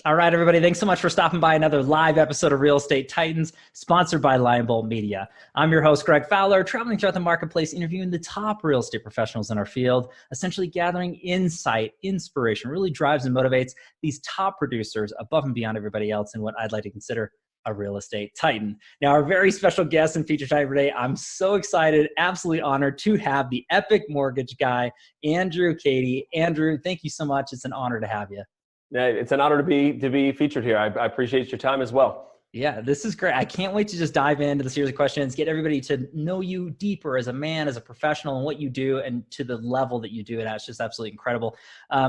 All right, everybody. Thanks so much for stopping by another live episode of Real Estate Titans, sponsored by Lion Bolt Media. I'm your host, Greg Fowler, traveling throughout the marketplace, interviewing the top real estate professionals in our field, essentially gathering insight, inspiration, really drives and motivates these top producers above and beyond everybody else in what I'd like to consider a real estate titan. Now, our very special guest and feature titan today, I'm so excited, absolutely honored to have the epic mortgage guy, Andrew Cady. Andrew, thank you so much. It's an honor to have you. Yeah, it's an honor to be featured here. I appreciate your time as well. Yeah, this is great. I can't wait to just dive into the series of questions, get everybody to know you deeper as a man, as a professional, and what you do, and to the level that you do it at. It's just absolutely incredible.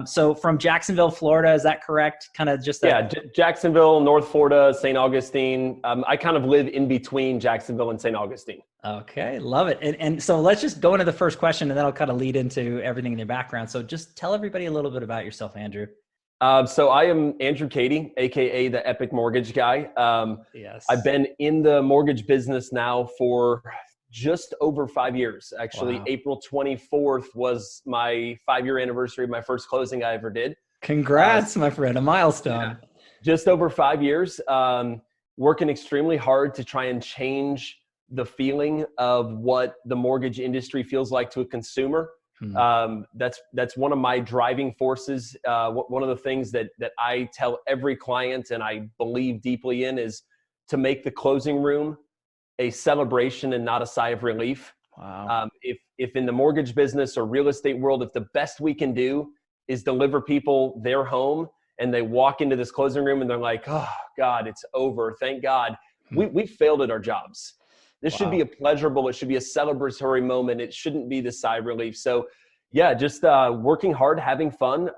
So from Jacksonville, Florida, is that correct? Kind of just that. Yeah, Jacksonville, North Florida, St. Augustine. I kind of live in between Jacksonville and St. Augustine. Okay, love it. And so let's just go into the first question, and that'll kind of lead into everything in your background. So just tell everybody a little bit about yourself, Andrew. So I am Andrew Cady, AKA the Epic Mortgage Guy. Yes. I've been in the mortgage business now for just over 5 years. Actually, wow. April 24th was my 5-year anniversary of my first closing I ever did. Congrats, my friend, a milestone. Yeah. Just over 5 years, working extremely hard to try and change the feeling of what the mortgage industry feels like to a consumer. That's one of my driving forces. One of the things that I tell every client and I believe deeply in is to make the closing room a celebration and not a sigh of relief. Wow. If in the mortgage business or real estate world, if the best we can do is deliver people their home and they walk into this closing room and they're like, oh God, it's over. Thank God. We failed at our jobs. This should be a pleasurable, it should be a celebratory moment. It shouldn't be the sigh of relief. So yeah, just working hard, having fun,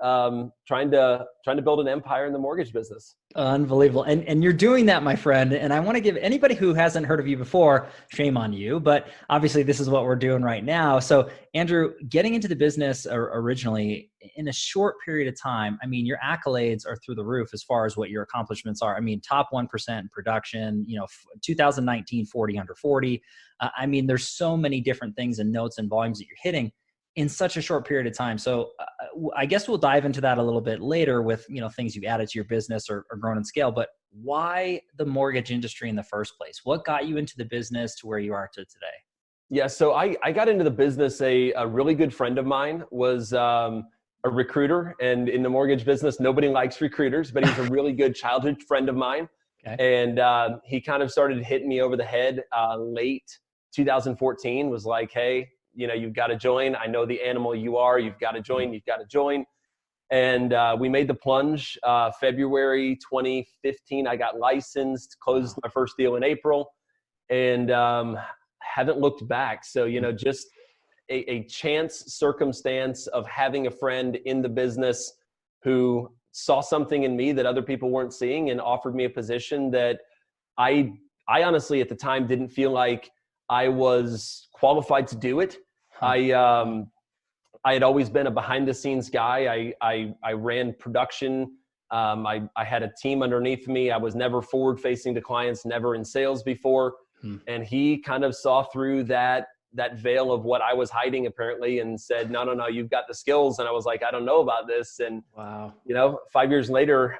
trying to build an empire in the mortgage business. Unbelievable. And you're doing that, my friend. And I want to give anybody who hasn't heard of you before, shame on you, but obviously this is what we're doing right now. So Andrew, getting into the business originally in a short period of time, I mean, your accolades are through the roof as far as what your accomplishments are. I mean, top 1% in production, 2019, 40 under 40. I mean, there's so many different things and notes and volumes that you're hitting in such a short period of time. So I guess we'll dive into that a little bit later with, things you've added to your business or grown in scale, but why the mortgage industry in the first place? What got you into the business to where you are to today? Yeah. So I got into the business. A really good friend of mine was a recruiter, and in the mortgage business, nobody likes recruiters, but he's a really good childhood friend of mine. Okay. And he kind of started hitting me over the head late 2014, was like, hey, you've got to join. I know the animal you are. You've got to join. You've got to join. And we made the plunge. February 2015, I got licensed, closed my first deal in April, and haven't looked back. So, just a chance circumstance of having a friend in the business who saw something in me that other people weren't seeing and offered me a position that I honestly at the time didn't feel like I was qualified to do it. I had always been a behind the scenes guy. I ran production. I had a team underneath me. I was never forward facing to clients, never in sales before. And he kind of saw through that veil of what I was hiding apparently and said, no, you've got the skills. And I was like, I don't know about this. And wow, 5 years later,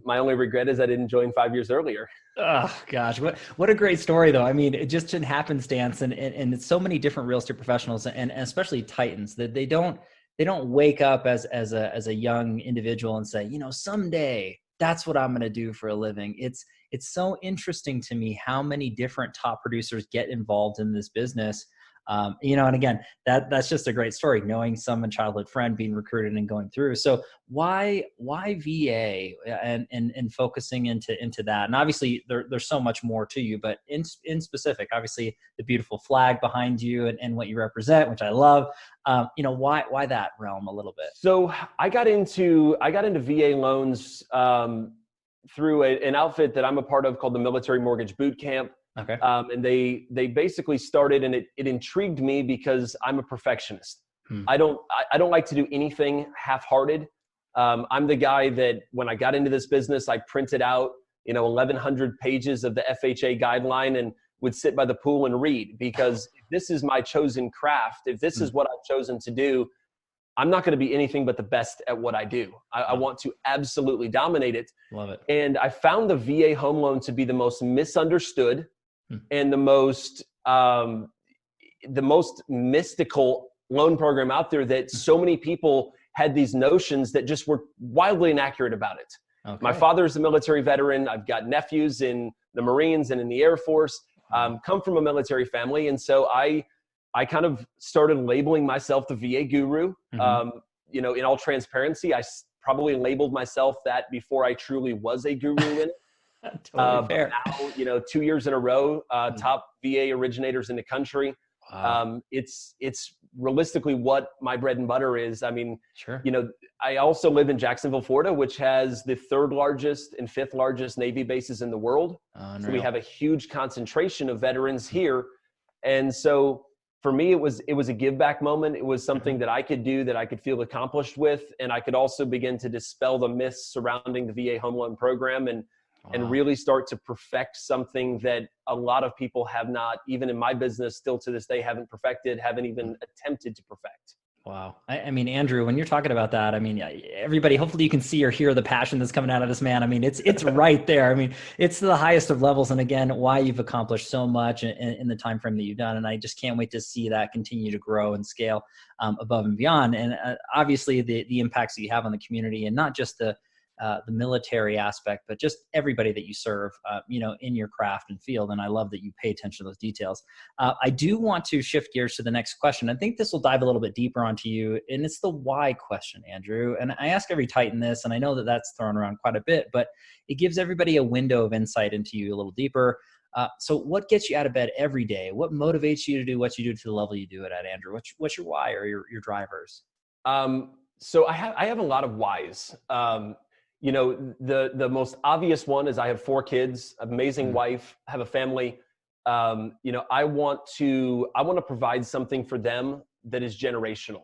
my only regret is I didn't join 5 years earlier. Oh gosh, what a great story though. I mean, it just in happenstance and it's so many different real estate professionals and especially titans that they don't wake up as a young individual and say, someday that's what I'm going to do for a living. It's so interesting to me how many different top producers get involved in this business. And again, that's just a great story, knowing some childhood friend being recruited and going through. So why VA and focusing into that? And obviously there's so much more to you, but in specific, obviously the beautiful flag behind you and what you represent, which I love. Why that realm a little bit? So I got into VA loans through an outfit that I'm a part of called the Military Mortgage Boot Camp. Okay. And they basically started, and it intrigued me because I'm a perfectionist. I don't like to do anything half-hearted. I'm the guy that when I got into this business, I printed out, 1,100 pages of the FHA guideline and would sit by the pool and read, because if this is my chosen craft, if this is what I've chosen to do, I'm not going to be anything but the best at what I do. I want to absolutely dominate it. Love it. And I found the VA home loan to be the most misunderstood and the most mystical loan program out there, that so many people had these notions that just were wildly inaccurate about it. Okay. My father's a military veteran. I've got nephews in the Marines and in the Air Force, come from a military family. And so I kind of started labeling myself the VA guru. You know, in all transparency, I probably labeled myself that before I truly was a guru in it. Totally fair. Now, you know, 2 years in a row, top VA originators in the country. Wow. It's realistically what my bread and butter is. I mean, sure. You know, I also live in Jacksonville, Florida, which has the 3rd largest and 5th largest Navy bases in the world. So we have a huge concentration of veterans here. And so for me, it was a give back moment. It was something that I could do, that I could feel accomplished with. And I could also begin to dispel the myths surrounding the VA home loan program and really start to perfect something that a lot of people have not, even in my business, still to this day, haven't perfected, haven't even attempted to perfect. Wow. I mean, Andrew, when you're talking about that, I mean, everybody, hopefully you can see or hear the passion that's coming out of this man. I mean, it's right there. I mean, it's the highest of levels. And again, why you've accomplished so much in the time frame that you've done. And I just can't wait to see that continue to grow and scale above and beyond. And obviously the impacts that you have on the community, and not just the military aspect, but just everybody that you serve, you know, in your craft and field. And I love that you pay attention to those details. I do want to shift gears to the next question. I think this will dive a little bit deeper onto you, and it's the why question, Andrew. And I ask every Titan this, and I know that that's thrown around quite a bit, but it gives everybody a window of insight into you a little deeper. So what gets you out of bed every day? What motivates you to do what you do to the level you do it at, Andrew? What's your why or your drivers? So I have a lot of whys. You know, the most obvious one is I have 4 kids, amazing wife, have a family. You know, I want to provide something for them that is generational.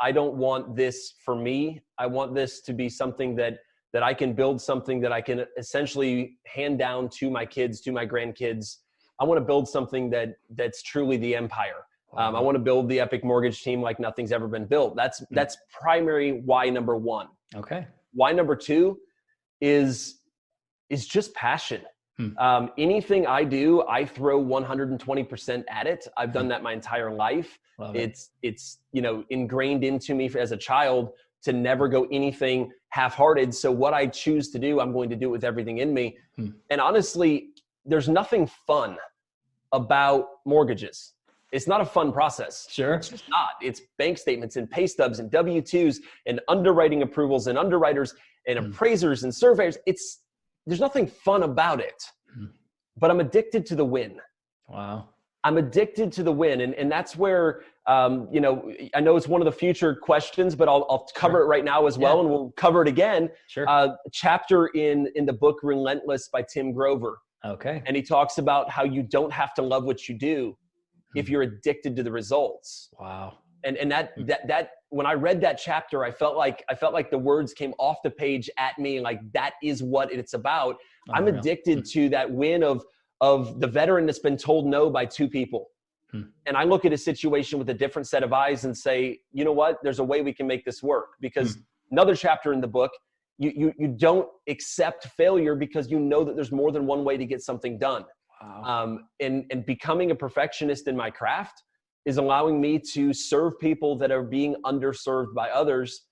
I don't want this for me. I want this to be something that I can build, something that I can essentially hand down to my kids, to my grandkids. I want to build something that's truly the empire. I want to build the epic mortgage team like nothing's ever been built. That's primary why number 1. Okay. Why number 2 is just passion. Anything I do, I throw 120% at it. I've done that my entire life. It's you know, ingrained into me as a child to never go anything half-hearted. So what I choose to do, I'm going to do it with everything in me. And honestly, there's nothing fun about mortgages. It's not a fun process. Sure. It's just not. It's bank statements and pay stubs and W-2s and underwriting approvals and underwriters and appraisers and surveyors. There's nothing fun about it, but I'm addicted to the win. Wow. I'm addicted to the win. And that's where, you know, I know it's one of the future questions, but I'll cover it right now as well. And we'll cover it again. Sure. Chapter in the book, Relentless by Tim Grover. Okay. And he talks about how you don't have to love what you do if you're addicted to the results. Wow. And that when I read that chapter, I felt like the words came off the page at me, like that is what it's about. I'm addicted to that win of the veteran that's been told no by 2 people. And I look at a situation with a different set of eyes and say, you know what, there's a way we can make this work. Because another chapter in the book, you don't accept failure because you know that there's more than one way to get something done. Wow. And becoming a perfectionist in my craft is allowing me to serve people that are being underserved by others.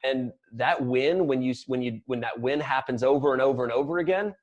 And that win, when that win happens over and over and over again,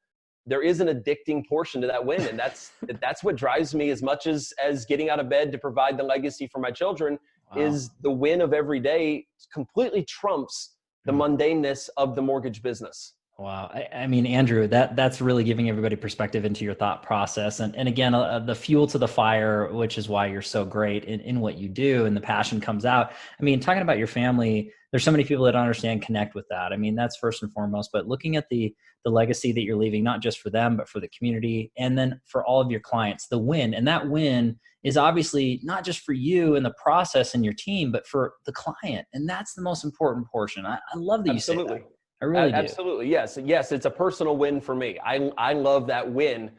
there is an addicting portion to that win. And that's what drives me as much as getting out of bed to provide the legacy for my children. Is the win of every day completely trumps the mundaneness of the mortgage business. Wow. I mean, Andrew, that's really giving everybody perspective into your thought process. And again, the fuel to the fire, which is why you're so great in what you do, and the passion comes out. I mean, talking about your family, there's so many people that understand, connect with that. I mean, that's first and foremost, but looking at the legacy that you're leaving, not just for them, but for the community, and then for all of your clients, the win. And that win is obviously not just for you and the process and your team, but for the client. And that's the most important portion. I love that you say that. I really do. Absolutely. Yes. Yes. It's a personal win for me. I love that win,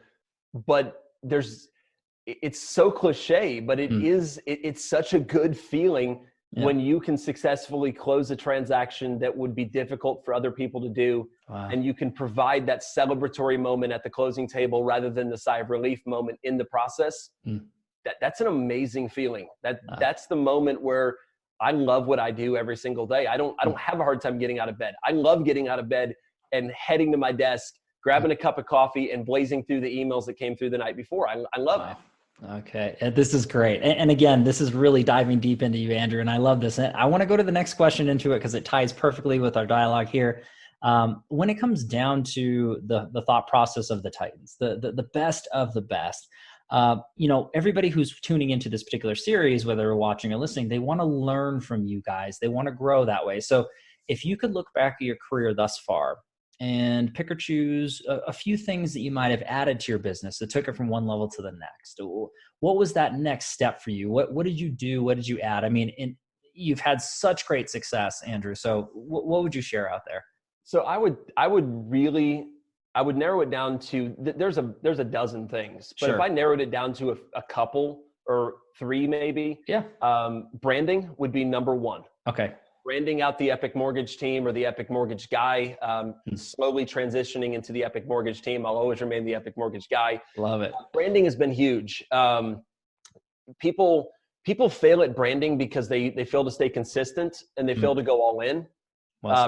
but it's so cliche, but it's such a good feeling when you can successfully close a transaction that would be difficult for other people to do. Wow. And you can provide that celebratory moment at the closing table rather than the sigh of relief moment in the process. That's an amazing feeling. That's the moment where I love what I do every single day. I don't have a hard time getting out of bed. I love getting out of bed and heading to my desk, grabbing a cup of coffee and blazing through the emails that came through the night before. I love it. Okay. This is great. And again, this is really diving deep into you, Andrew. And I love this. And I want to go to the next question into it because it ties perfectly with our dialogue here. When it comes down to the thought process of the Titans, the best of the best, everybody who's tuning into this particular series, whether they're watching or listening, they want to learn from you guys. They want to grow that way. So if you could look back at your career thus far and pick or choose a few things that you might have added to your business that took it from one level to the next, what was that next step for you? What did you do? What did you add? I mean, you've had such great success, Andrew. So what would you share out there? So I would narrow it down to, there's a dozen things, but Sure. if I narrowed it down to a couple or three, maybe, branding would be number one. Okay. Branding out the Epic Mortgage team or the Epic Mortgage guy, slowly transitioning into the Epic Mortgage team. I'll always remain the Epic Mortgage guy. Love it. Branding has been huge. People fail at branding because they fail to stay consistent and they fail to go all in.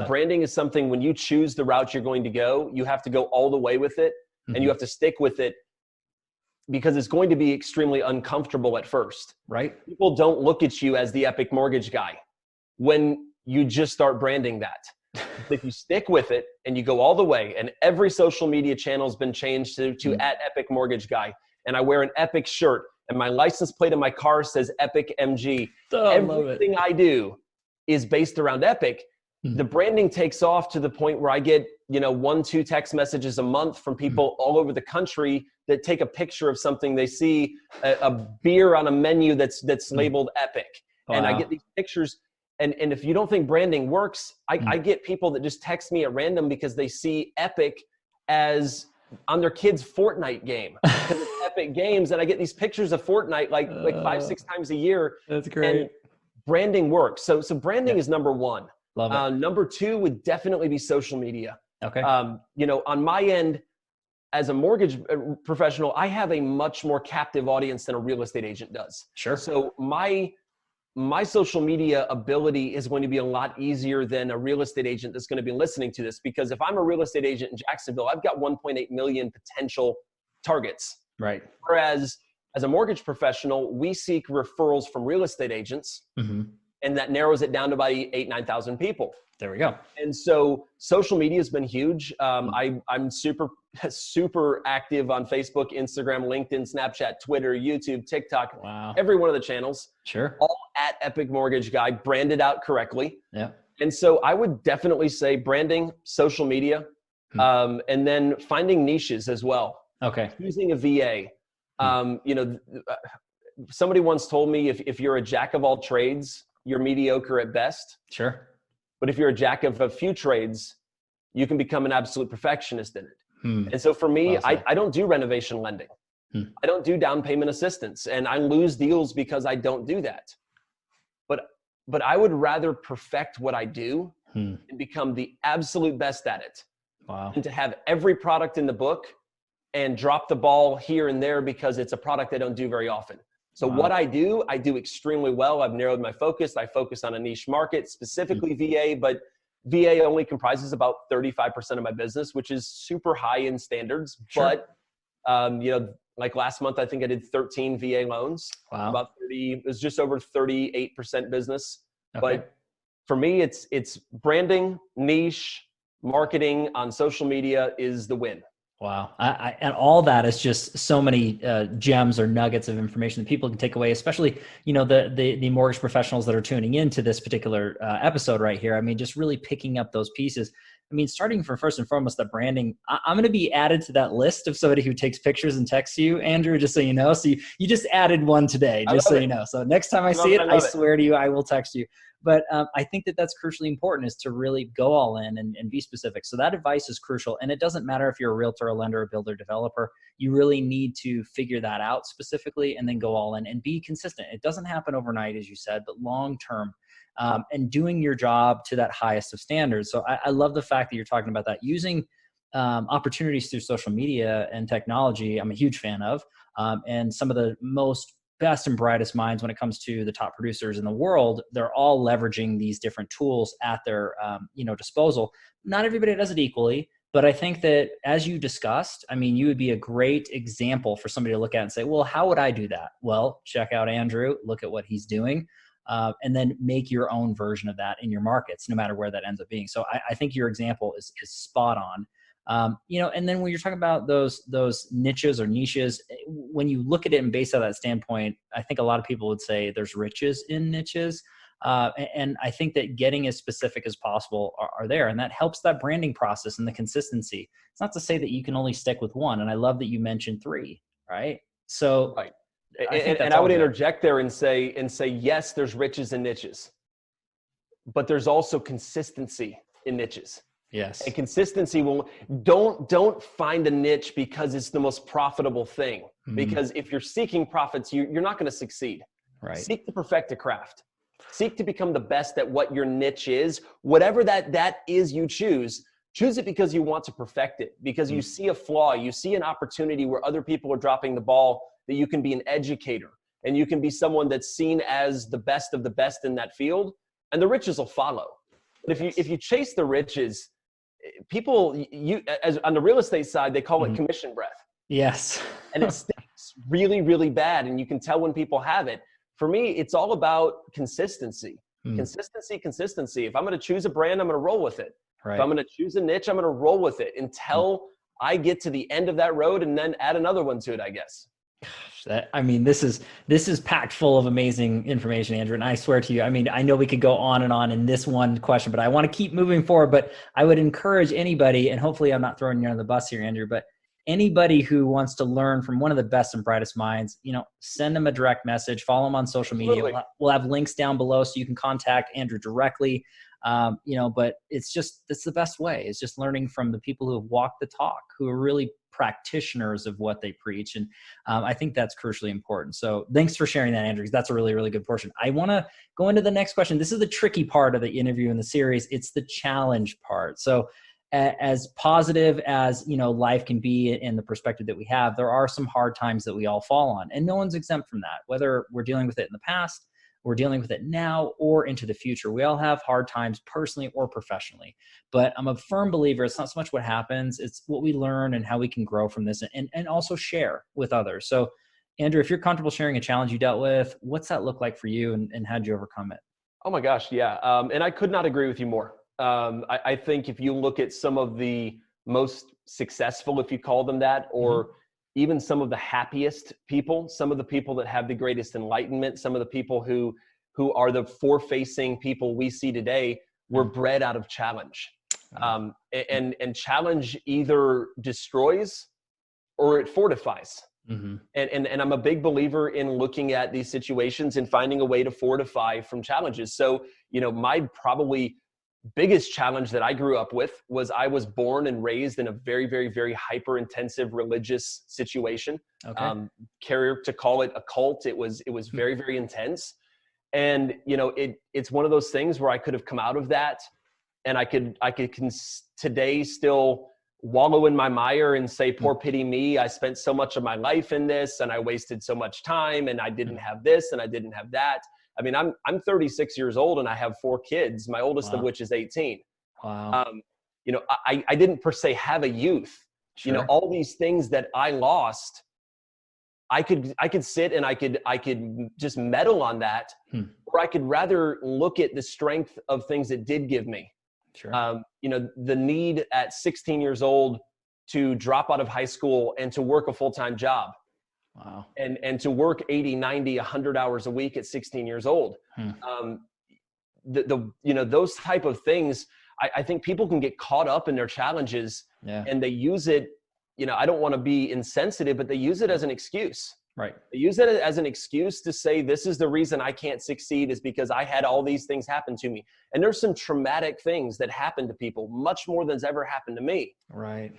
Branding is something, when you choose the route you're going to go, you have to go all the way with it and you have to stick with it because it's going to be extremely uncomfortable at first. Right. People don't look at you as the Epic Mortgage guy when you just start branding that. If you stick with it and you go all the way, and every social media channel has been changed to at Epic Mortgage guy, and I wear an Epic shirt and my license plate in my car says Epic MG. Everything I do is based around Epic. The branding takes off to the point where I get, 1-2 text messages a month from people all over the country that take a picture of something they see, a beer on a menu that's labeled Epic. Wow. And I get these pictures. And if you don't think branding works, I get people that just text me at random because they see Epic as on their kid's Fortnite game. Because it's Epic Games, and I get these pictures of Fortnite like 5-6 times a year. That's great. And branding works. So branding is number one. Love it. Number two would definitely be social media. Okay. On my end, as a mortgage professional, I have a much more captive audience than a real estate agent does. Sure. So my social media ability is going to be a lot easier than a real estate agent that's going to be listening to this, because if I'm a real estate agent in Jacksonville, I've got 1.8 million potential targets. Right. Whereas as a mortgage professional, we seek referrals from real estate agents, and that narrows it down to about 8,000-9,000 people. There we go. And so social media has been huge. I'm super active on Facebook, Instagram, LinkedIn, Snapchat, Twitter, YouTube, TikTok, every one of the channels. Sure. All at Epic Mortgage Guy, branded out correctly. Yeah. And so I would definitely say branding, social media, and then finding niches as well. Okay. Using a VA. Somebody once told me if you're a jack of all trades, you're mediocre at best. Sure. But if you're a jack of a few trades, you can become an absolute perfectionist in it. And so for me, I don't do renovation lending. I don't do down payment assistance, and I lose deals because I don't do that. But I would rather perfect what I do and become the absolute best at it. Wow. And to have every product in the book and drop the ball here and there because it's a product I don't do very often. So what I do extremely well. I've narrowed my focus. I focus on a niche market, specifically VA, but VA only comprises about 35% of my business, which is super high in standards. Sure. But, like last month, I think I did 13 VA loans. Wow. About 30, it was just over 38% business. Okay. But for me, it's branding, niche, marketing on social media is the win. Wow. And all that is just so many gems or nuggets of information that people can take away, especially, the mortgage professionals that are tuning into this particular episode right here. I mean, just really picking up those pieces. I mean, starting from first and foremost, the branding, I'm going to be added to that list of somebody who takes pictures and texts you, Andrew, just so you know. So you just added one today, just so you know. So next time I see it, I swear to you, I will text you. But I think that that's crucially important, is to really go all in and be specific. So that advice is crucial. And it doesn't matter if you're a realtor, a lender, a builder, developer. You really need to figure that out specifically and then go all in and be consistent. It doesn't happen overnight, as you said, but long term. and doing your job to that highest of standards. So I love the fact that you're talking about that, using opportunities through social media and technology. I'm a huge fan of, and some of the most best and brightest minds when it comes to the top producers in the world, they're all leveraging these different tools at their disposal. Not everybody does it equally, but I think that, as you discussed, I mean, you would be a great example for somebody to look at and say, well, how would I do that? Well, check out Andrew, look at what he's doing, and then make your own version of that in your markets, no matter where that ends up being. So I think your example is spot on. And then when you're talking about those niches or niches, when you look at it and based on that standpoint, I think a lot of people would say there's riches in niches. And I think that getting as specific as possible are there, and that helps that branding process and the consistency. It's not to say that you can only stick with one. And I love that you mentioned 3, right? So right. And I would interject there and say, yes, there's riches in niches, but there's also consistency in niches. Yes. And consistency don't find a niche because it's the most profitable thing. Because if you're seeking profits, you're not going to succeed. Right. Seek to perfect a craft. Seek to become the best at what your niche is. Whatever that is you choose it because you want to perfect it, because you see a flaw, you see an opportunity where other people are dropping the ball, that you can be an educator and you can be someone that's seen as the best of the best in that field, and the riches will follow. But if you chase the riches, people, as on the real estate side, they call it commission breath. Yes. And it stinks really, really bad. And you can tell when people have it. For me, it's all about consistency. Consistency. If I'm going to choose a brand, I'm going to roll with it. Right. If I'm going to choose a niche, I'm going to roll with it until I get to the end of that road, and then add another one to it, I guess. This is packed full of amazing information, Andrew. And I swear to you, I mean, I know we could go on and on in this one question, but I want to keep moving forward. But I would encourage anybody, and hopefully I'm not throwing you under the bus here, Andrew, but anybody who wants to learn from one of the best and brightest minds, send them a direct message, follow them on social media. We'll have links down below so you can contact Andrew directly. But it's the best way. It's just learning from the people who have walked the talk, who are really practitioners of what they preach. And I think that's crucially important. So thanks for sharing that, Andrew, because that's a really, really good portion. I want to go into the next question. This is the tricky part of the interview in the series. It's the challenge part. So as positive as, life can be in the perspective that we have, there are some hard times that we all fall on, and no one's exempt from that, whether we're dealing with it in the past, we're dealing with it now, or into the future. We all have hard times personally or professionally, but I'm a firm believer it's not so much what happens, it's what we learn and how we can grow from this, and also share with others. So Andrew, if you're comfortable sharing a challenge you dealt with, what's that look like for you, and how did you overcome it? Oh my gosh. Yeah. And I could not agree with you more. I think if you look at some of the most successful, if you call them that, or even some of the happiest people, some of the people that have the greatest enlightenment, some of the people who are the forefacing people we see today, were bred out of challenge. And challenge either destroys or it fortifies. And I'm a big believer in looking at these situations and finding a way to fortify from challenges. So, my probably biggest challenge that I grew up with was I was born and raised in a very, very, very hyper intensive religious situation. Carrier to call it a cult. It was very, very intense. And, it's one of those things where I could have come out of that, and I could today still wallow in my mire and say, poor pity me. I spent so much of my life in this, and I wasted so much time, and I didn't have this and I didn't have that. I mean, I'm 36 years old and I have 4 kids, my oldest of which is 18. Wow. I didn't per se have a youth. Sure. All these things that I lost, I could sit and I could just meddle on that, or I could rather look at the strength of things it did give me. Sure. The need at 16 years old to drop out of high school and to work a full-time job. Wow. And to work 80, 90, 100 hours a week at 16 years old. Those type of things, I think people can get caught up in their challenges, and they use it, I don't want to be insensitive, but they use it as an excuse. Right. They use it as an excuse to say, this is the reason I can't succeed, is because I had all these things happen to me. And there's some traumatic things that happen to people, much more than's ever happened to me. Right.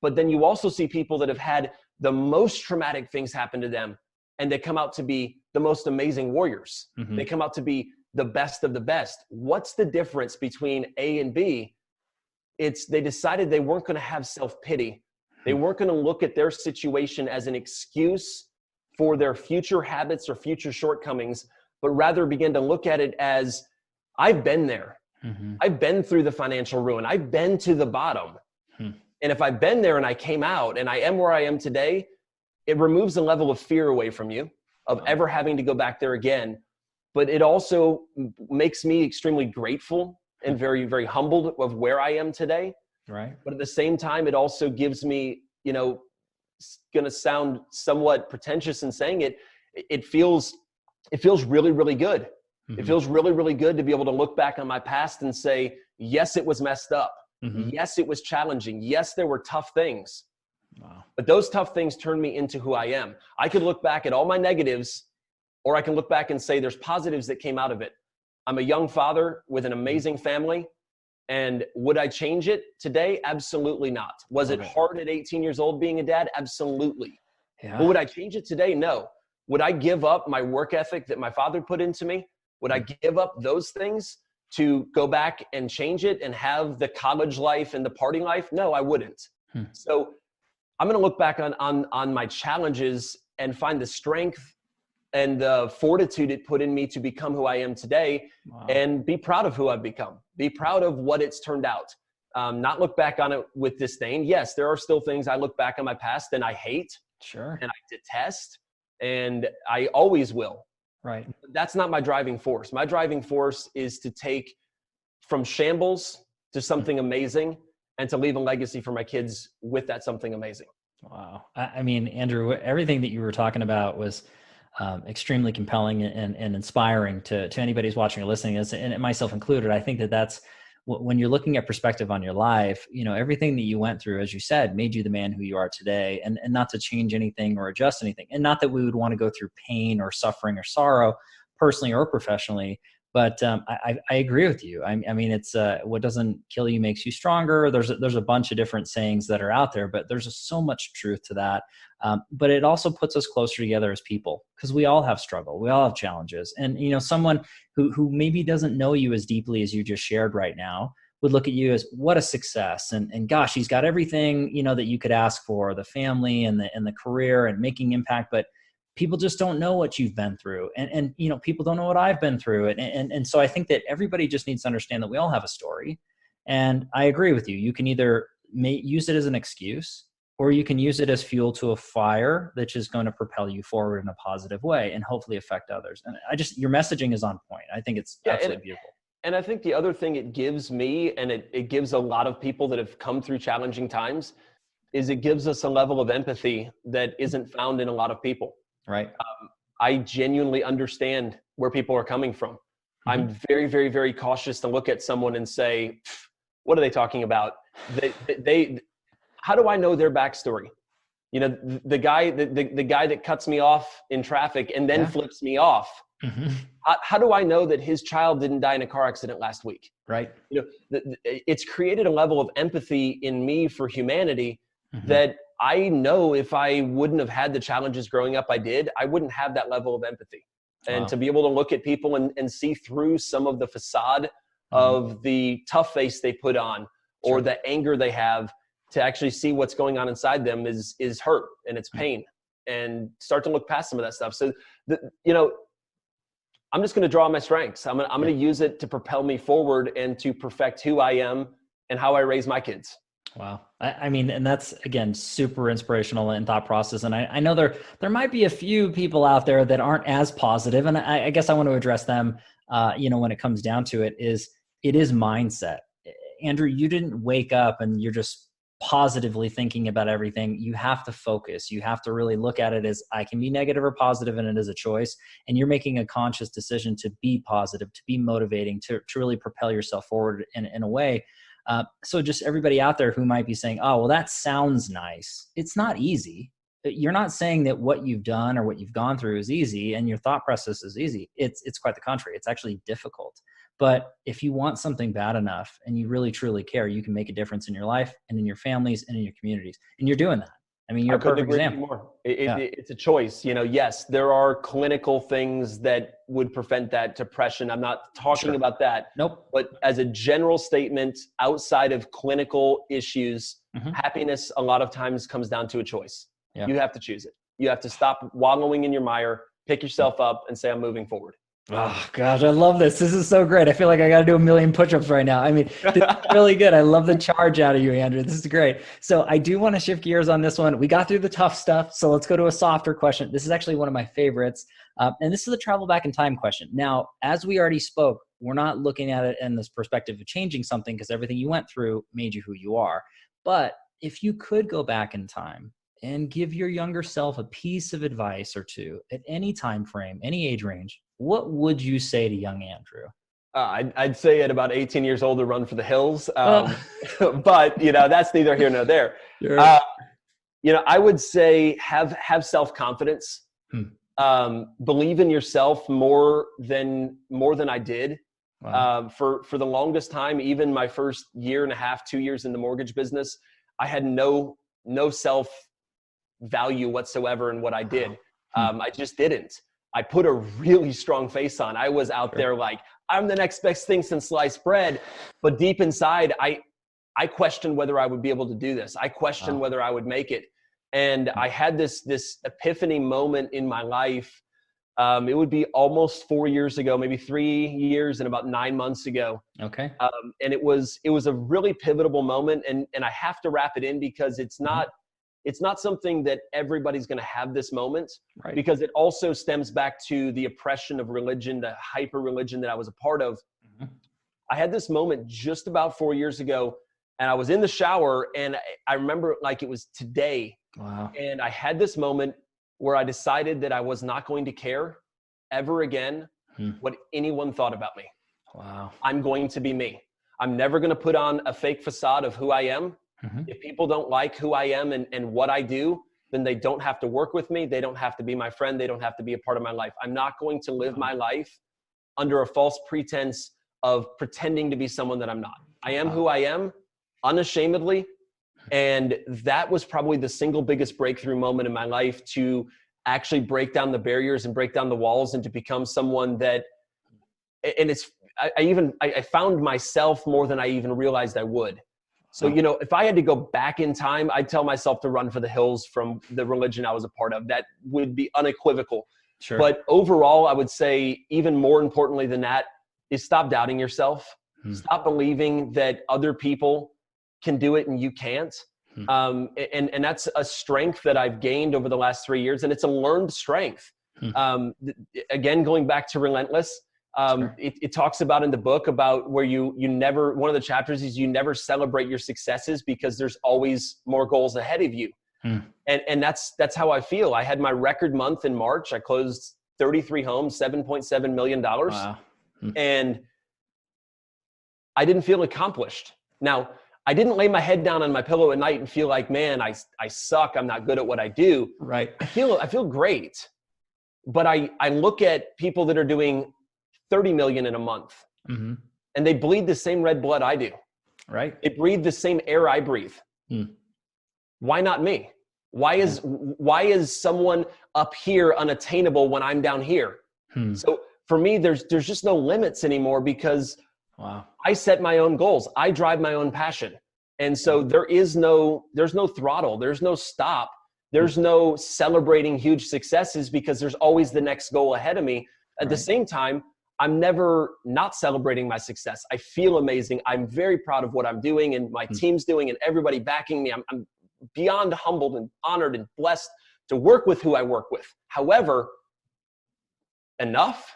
But then you also see people that have had the most traumatic things happen to them, and they come out to be the most amazing warriors. They come out to be the best of the best. What's the difference between A and B? It's they decided they weren't going to have self-pity. They weren't going to look at their situation as an excuse for their future habits or future shortcomings, but rather begin to look at it as, I've been there. I've been through the financial ruin. I've been to the bottom. And if I've been there and I came out and I am where I am today, it removes a level of fear away from you of ever having to go back there again. But it also makes me extremely grateful and very, very humbled of where I am today. Right. But at the same time, it also gives me, you know, it's going to sound somewhat pretentious in saying it. It feels really, really good. It feels really, really good to be able to look back on my past and say, yes, it was messed up. Yes, it was challenging. Yes, there were tough things. Wow. But those tough things turned me into who I am. I could look back at all my negatives, or I can look back and say there's positives that came out of it. I'm a young father with an amazing family. And would I change it today? Absolutely not. Was it hard at 18 years old being a dad? Absolutely. Yeah. But would I change it today? No. Would I give up my work ethic that my father put into me? Would I give up those things to go back and change it and have the college life and the party life? No, I wouldn't. So I'm going to look back on my challenges and find the strength and the fortitude it put in me to become who I am today. And be proud of who I've become. Be proud of what it's turned out. Not look back on it with disdain. Yes, there are still things I look back on my past and I hate. Sure. And I detest, and I always will. Right. That's not my driving force. My driving force is to take from shambles to something amazing and to leave a legacy for my kids with that something amazing. Wow. I mean, Andrew, everything that you were talking about was extremely compelling and inspiring to anybody who's watching or listening, and myself included. I think that's when you're looking at perspective on your life, you know, everything that you went through, as you said, made you the man who you are today, and not to change anything or adjust anything. And not that we would want to go through pain or suffering or sorrow personally or professionally. But I agree with you. I mean, it's what doesn't kill you makes you stronger. There's a bunch of different sayings that are out there, but there's just so much truth to that. But it also puts us closer together as people, because we all have struggle. We all have challenges. And, you know, someone who maybe doesn't know you as deeply as you just shared right now would look at you as, what a success. And gosh, he's got everything, you know, that you could ask for, the family and the career and making impact. But people just don't know what you've been through. And you know, people don't know what I've been through. And so I think that everybody just needs to understand that we all have a story. And I agree with you. You can either use it as an excuse, or you can use it as fuel to a fire that's just going to propel you forward in a positive way and hopefully affect others. And your messaging is on point. I think it's absolutely beautiful. And I think the other thing it gives me, and it gives a lot of people that have come through challenging times, is it gives us a level of empathy that isn't found in a lot of people. Right. I genuinely understand where people are coming from. I'm very, very, very cautious to look at someone and say, what are they talking about? How do I know their backstory? You know, the guy that cuts me off in traffic and then flips me off. How do I know that his child didn't die in a car accident last week? Right. You know, it's created a level of empathy in me for humanity that I know if I wouldn't have had the challenges growing up I did, I wouldn't have that level of empathy. And to be able to look at people and see through some of the facade of the tough face they put on, or the anger they have, to actually see what's going on inside them is hurt and it's pain, and start to look past some of that stuff. So, you know, I'm just going to draw on my strengths. I'm going to use it to propel me forward and to perfect who I am and how I raise my kids. Wow. I mean, and that's, again, super inspirational in thought process. And I know there might be a few people out there that aren't as positive. And I guess I want to address them, you know, when it comes down to it is mindset. Andrew, you didn't wake up and you're just positively thinking about everything. You have to focus. You have to really look at it as, I can be negative or positive, and it is a choice. And you're making a conscious decision to be positive, to be motivating, to really propel yourself forward in a way. So just everybody out there who might be saying, oh, well, that sounds nice. It's not easy. You're not saying that what you've done or what you've gone through is easy and your thought process is easy. It's quite the contrary. It's actually difficult. But if you want something bad enough and you really, truly care, you can make a difference in your life and in your families and in your communities. And you're doing that. I mean, you're a perfect example. More. It's a choice. Yes, there are clinical things that would prevent that depression. I'm not talking about that. Nope. But as a general statement, outside of clinical issues, happiness a lot of times comes down to a choice. Yeah. You have to choose it. You have to stop wallowing in your mire, pick yourself up, and say, I'm moving forward. Oh gosh, I love this. This is so great. I feel like I got to do 1,000,000 push-ups right now. I mean, this is really good. I love the charge out of you, Andrew. This is great. So I do want to shift gears on this one. We got through the tough stuff. So let's go to a softer question. This is actually one of my favorites. And this is the travel back in time question. Now, as we already spoke, we're not looking at it in this perspective of changing something because everything you went through made you who you are. But if you could go back in time and give your younger self a piece of advice or two at any time frame, any age range, what would you say to young Andrew? I'd say at about 18 years old to run for the hills. But, that's neither here nor there. Sure. I would say have self-confidence. Believe in yourself more than I did. Wow. For the longest time, even my first year and a half, 2 years in the mortgage business, I had no self-value whatsoever in what I did. I just didn't. I put a really strong face on. I was out there like, I'm the next best thing since sliced bread. But deep inside, I questioned whether I would be able to do this. I questioned whether I would make it. And I had this epiphany moment in my life. It would be almost 4 years ago, maybe 3 years and about 9 months ago. Okay. And it was a really pivotal moment. And I have to wrap it in because it's not something that everybody's going to have this moment, right? Because it also stems back to the oppression of religion, the hyper religion that I was a part of. I had this moment just about 4 years ago, and I was in the shower, and I remember like it was today. Wow. And I had this moment where I decided that I was not going to care ever again what anyone thought about me. Wow. I'm going to be me. I'm never going to put on a fake facade of who I am. If people don't like who I am and what I do, then they don't have to work with me. They don't have to be my friend. They don't have to be a part of my life. I'm not going to live my life under a false pretense of pretending to be someone that I'm not. I am who I am, unashamedly. And that was probably the single biggest breakthrough moment in my life to actually break down the barriers and break down the walls and to become someone that, and I found myself more than I even realized I would. So, if I had to go back in time, I'd tell myself to run for the hills from the religion I was a part of. That would be unequivocal. Sure. But overall, I would say even more importantly than that is stop doubting yourself. Stop believing that other people can do it and you can't. And that's a strength that I've gained over the last 3 years. And it's a learned strength. Again, going back to Relentless, sure. It talks about in the book about where you never, one of the chapters is you never celebrate your successes because there's always more goals ahead of you. And that's how I feel. I had my record month in March. I closed 33 homes, $7.7 million. Wow. And I didn't feel accomplished. Now, I didn't lay my head down on my pillow at night and feel like, man, I suck. I'm not good at what I do. Right. I feel great. But I look at people that are doing 30 million in a month and they bleed the same red blood I do. Right. They breathe the same air I breathe. Why not me? Why is someone up here unattainable when I'm down here? So for me, there's just no limits anymore because I set my own goals. I drive my own passion. And so there's no throttle. There's no stop. There's no celebrating huge successes because there's always the next goal ahead of me. At the same time, I'm never not celebrating my success. I feel amazing. I'm very proud of what I'm doing and my team's doing and everybody backing me. I'm beyond humbled and honored and blessed to work with who I work with. However, enough?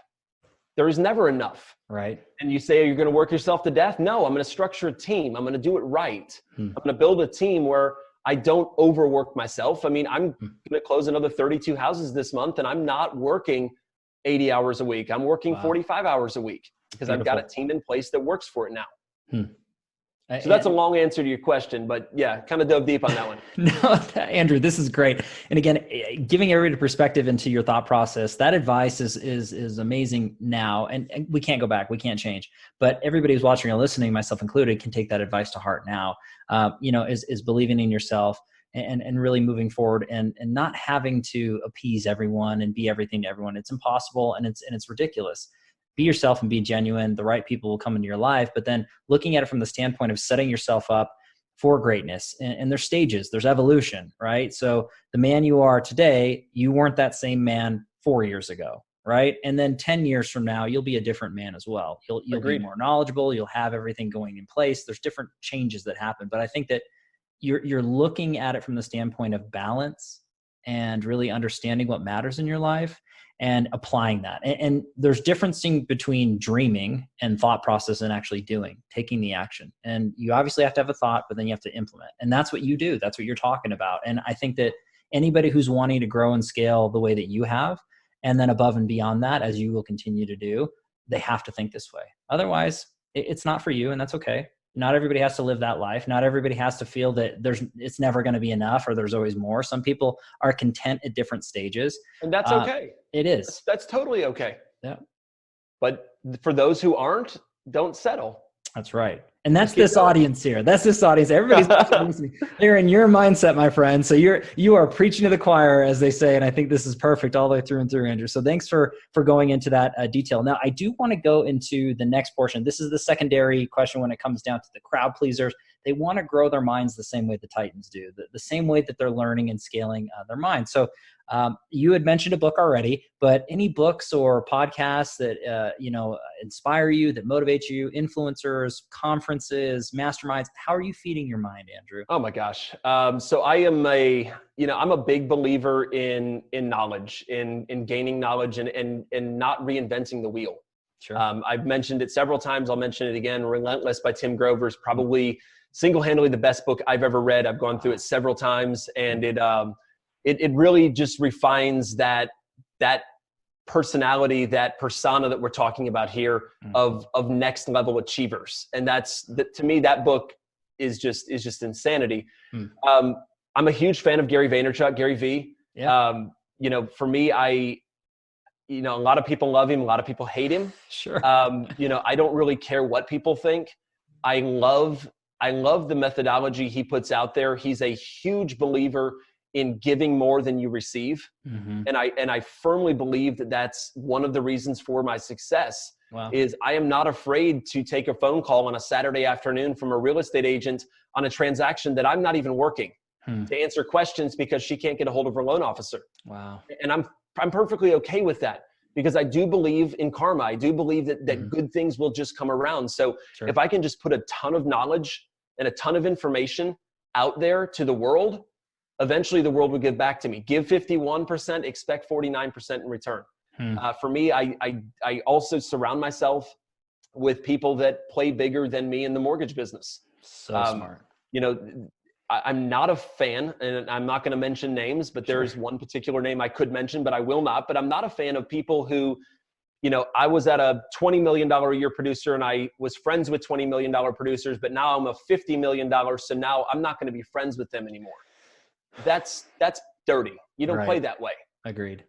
There is never enough. Right. And you say, you're going to work yourself to death? No, I'm going to structure a team. I'm going to do it right. I'm going to build a team where I don't overwork myself. I mean, I'm going to close another 32 houses this month and I'm not working 80 hours a week. I'm working 45 hours a week because I've got a team in place that works for it now. So that's a long answer to your question, but yeah, kind of dove deep on that one. No, Andrew, this is great. And again, giving everybody perspective into your thought process, that advice is amazing now. And we can't go back. We can't change. But everybody who's watching or listening, myself included, can take that advice to heart now. Is believing in yourself and really moving forward and not having to appease everyone and be everything to everyone. It's impossible and it's ridiculous. Be yourself and be genuine. The right people will come into your life, but then looking at it from the standpoint of setting yourself up for greatness. And there's stages, there's evolution, right? So the man you are today, you weren't that same man 4 years ago, right? And then 10 years from now, you'll be a different man as well. You'll be more knowledgeable. You'll have everything going in place. There's different changes that happen. But I think that you're looking at it from the standpoint of balance and really understanding what matters in your life and applying that. And there's differencing between dreaming and thought process and actually doing, taking the action. And you obviously have to have a thought, but then you have to implement. And that's what you do. That's what you're talking about. And I think that anybody who's wanting to grow and scale the way that you have, and then above and beyond that, as you will continue to do, they have to think this way. Otherwise, it's not for you, and that's okay. Not everybody has to live that life. Not everybody has to feel that it's never going to be enough or there's always more. Some people are content at different stages. And that's okay. It is. That's totally okay. Yeah. But for those who aren't, don't settle. That's right. And that's this audience here. That's this audience. Everybody's listening. They're in your mindset, my friend. So you are preaching to the choir, as they say. And I think this is perfect all the way through and through, Andrew. So thanks for going into that detail. Now, I do want to go into the next portion. This is the secondary question when it comes down to the crowd pleasers. They want to grow their minds the same way the Titans do, the same way that they're learning and scaling their minds. So you had mentioned a book already, but any books or podcasts that, inspire you, that motivate you, influencers, conferences, masterminds, how are you feeding your mind, Andrew? Oh my gosh. So I am I'm a big believer in knowledge, in gaining knowledge and not reinventing the wheel. Sure. I've mentioned it several times. I'll mention it again. Relentless by Tim Grover is probably single-handedly the best book I've ever read. I've gone through it several times, and it really just refines that personality, that persona that we're talking about here of next level achievers. And to me, that book is just insanity. I'm a huge fan of Gary Vaynerchuk, Gary V. Yeah. For me, a lot of people love him. A lot of people hate him. Sure. I don't really care what people think. I love the methodology he puts out there. He's a huge believer in giving more than you receive. Mm-hmm. And I firmly believe that that's one of the reasons for my success. Wow. Is I am not afraid to take a phone call on a Saturday afternoon from a real estate agent on a transaction that I'm not even working to answer questions because she can't get a hold of her loan officer. Wow. And I'm perfectly okay with that because I do believe in karma. I do believe that good things will just come around. So Sure. If I can just put a ton of knowledge and a ton of information out there to the world, eventually the world will give back to me. Give 51%, expect 49% in return. For me, I also surround myself with people that play bigger than me in the mortgage business. So smart. I'm not a fan, and I'm not going to mention names, but there's one particular name I could mention, but I will not. But I'm not a fan of people who, I was at a $20 million a year producer and I was friends with $20 million producers, but now I'm a $50 million. So now I'm not going to be friends with them anymore. That's dirty. You don't play that way. Agreed.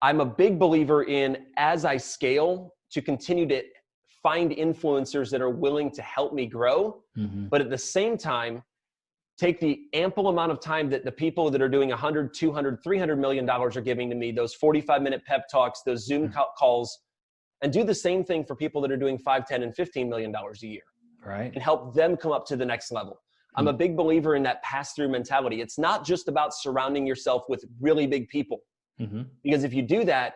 I'm a big believer in, as I scale, to continue to find influencers that are willing to help me grow. But at the same time, take the ample amount of time that the people that are doing 100, 200, $300 million are giving to me, those 45-minute pep talks, those Zoom calls, and do the same thing for people that are doing $5, $10, and $15 million a year. Right. And help them come up to the next level. I'm a big believer in that pass-through mentality. It's not just about surrounding yourself with really big people. Because if you do that,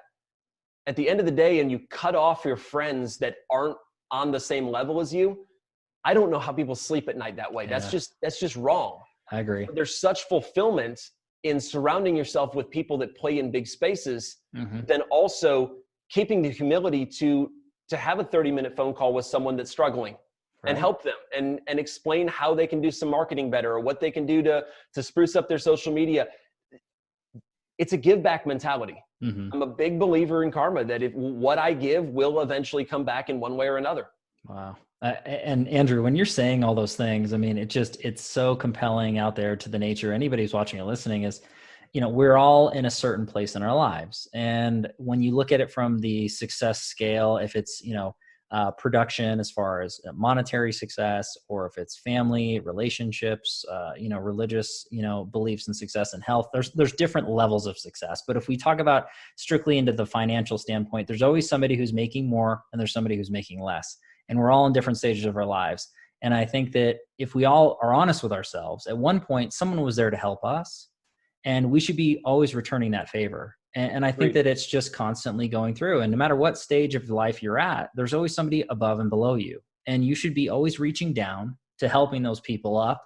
at the end of the day, and you cut off your friends that aren't on the same level as you, I don't know how people sleep at night that way. Yeah. That's just wrong. I agree. But there's such fulfillment in surrounding yourself with people that play in big spaces, then also keeping the humility to have a 30-minute phone call with someone that's struggling. And help them and explain how they can do some marketing better or what they can do to spruce up their social media. It's a give back mentality. I'm a big believer in karma, that what I give will eventually come back in one way or another. Wow. And Andrew, when you're saying all those things, I mean, it's so compelling out there to the nature. Anybody who's watching or listening is, we're all in a certain place in our lives. And when you look at it from the success scale, if it's, production as far as monetary success, or if it's family, relationships, religious, beliefs and success and health. There's different levels of success. But if we talk about strictly into the financial standpoint, there's always somebody who's making more and there's somebody who's making less. And we're all in different stages of our lives. And I think that if we all are honest with ourselves, at one point, someone was there to help us, and we should be always returning that favor. And I think that it's just constantly going through. And no matter what stage of life you're at, there's always somebody above and below you. And you should be always reaching down to helping those people up,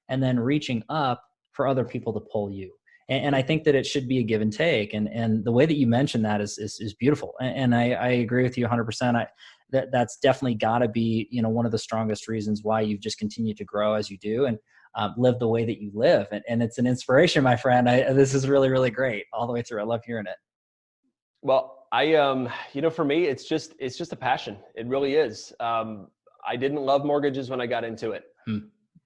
and then reaching up for other people to pull you. And I think that it should be a give and take. And the way that you mentioned that is beautiful. And I agree with you 100%. That's definitely got to be, one of the strongest reasons why you've just continued to grow as you do. And live the way that you live. And it's an inspiration, my friend. This is really, really great all the way through. I love hearing it. Well, for me, it's just a passion. It really is. I didn't love mortgages when I got into it,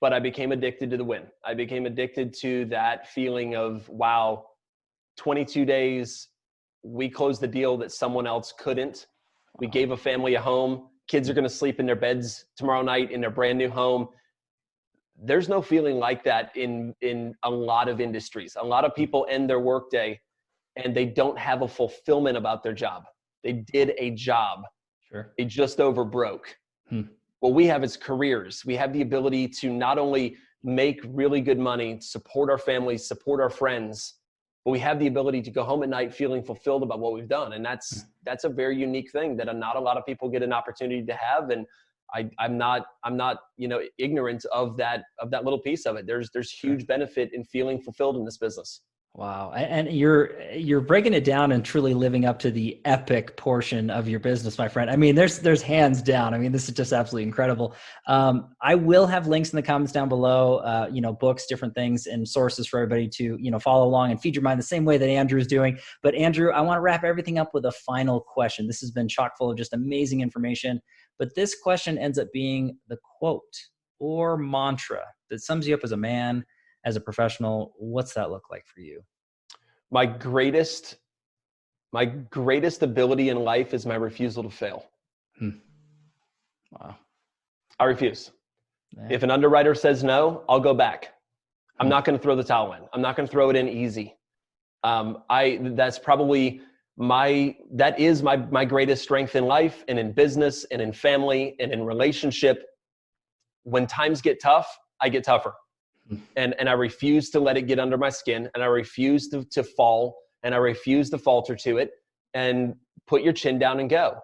but I became addicted to the win. I became addicted to that feeling of, wow, 22 days, we closed the deal that someone else couldn't. We gave a family a home. Kids are going to sleep in their beds tomorrow night in their brand new home. There's no feeling like that in a lot of industries. A lot of people end their workday and they don't have a fulfillment about their job. They did a job. Sure. They just overbroke. What we have is careers. We have the ability to not only make really good money, support our families, support our friends, but we have the ability to go home at night feeling fulfilled about what we've done. And that's a very unique thing that not a lot of people get an opportunity to have. And I'm not, ignorant of that little piece of it. There's huge benefit in feeling fulfilled in this business. Wow. And you're breaking it down and truly living up to the epic portion of your business, my friend. I mean, there's hands down. I mean, this is just absolutely incredible. I will have links in the comments down below, books, different things and sources for everybody to, follow along and feed your mind the same way that Andrew is doing. But Andrew, I want to wrap everything up with a final question. This has been chock full of just amazing information. But this question ends up being the quote or mantra that sums you up as a man, as a professional. What's that look like for you? My greatest ability in life is my refusal to fail. Wow. I refuse. Man. If an underwriter says no, I'll go back. I'm not going to throw the towel in. I'm not going to throw it in easy. That's probably that is my greatest strength in life and in business and in family and in relationship. When times get tough, I get tougher. And I refuse to let it get under my skin, and I refuse to fall, and I refuse to falter to it, and put your chin down and go.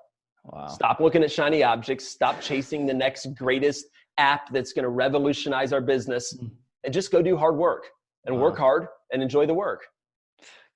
Wow. Stop looking at shiny objects. Stop chasing the next greatest app that's going to revolutionize our business, and just go do hard work and work hard and enjoy the work.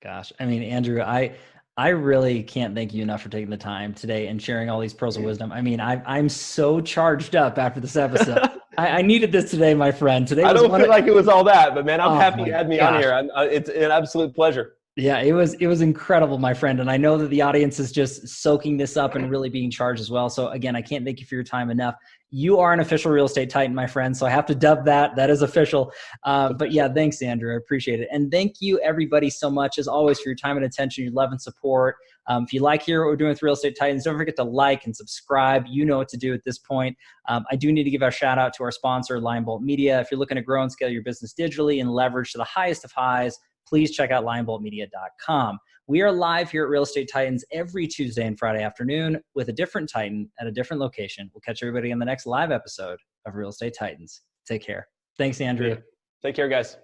Gosh. I mean, Andrew, I really can't thank you enough for taking the time today and sharing all these pearls of wisdom. I mean, I'm so charged up after this episode. I needed this today, my friend. Today I don't feel like it was all that, but man, I'm happy you had me on here. It's an absolute pleasure. Yeah, it was incredible, my friend. And I know that the audience is just soaking this up and really being charged as well. So again, I can't thank you for your time enough. You are an official real estate titan, my friend. So I have to dub that. That is official. But yeah, thanks, Andrew. I appreciate it. And thank you everybody so much as always for your time and attention, your love and support. If you like hearing what we're doing with Real Estate Titans, don't forget to like and subscribe. You know what to do at this point. I do need to give a shout out to our sponsor, Lionbolt Media. If you're looking to grow and scale your business digitally and leverage to the highest of highs, please check out lionboltmedia.com. We are live here at Real Estate Titans every Tuesday and Friday afternoon with a different Titan at a different location. We'll catch everybody on the next live episode of Real Estate Titans. Take care. Thanks, Andrew. Take care, guys.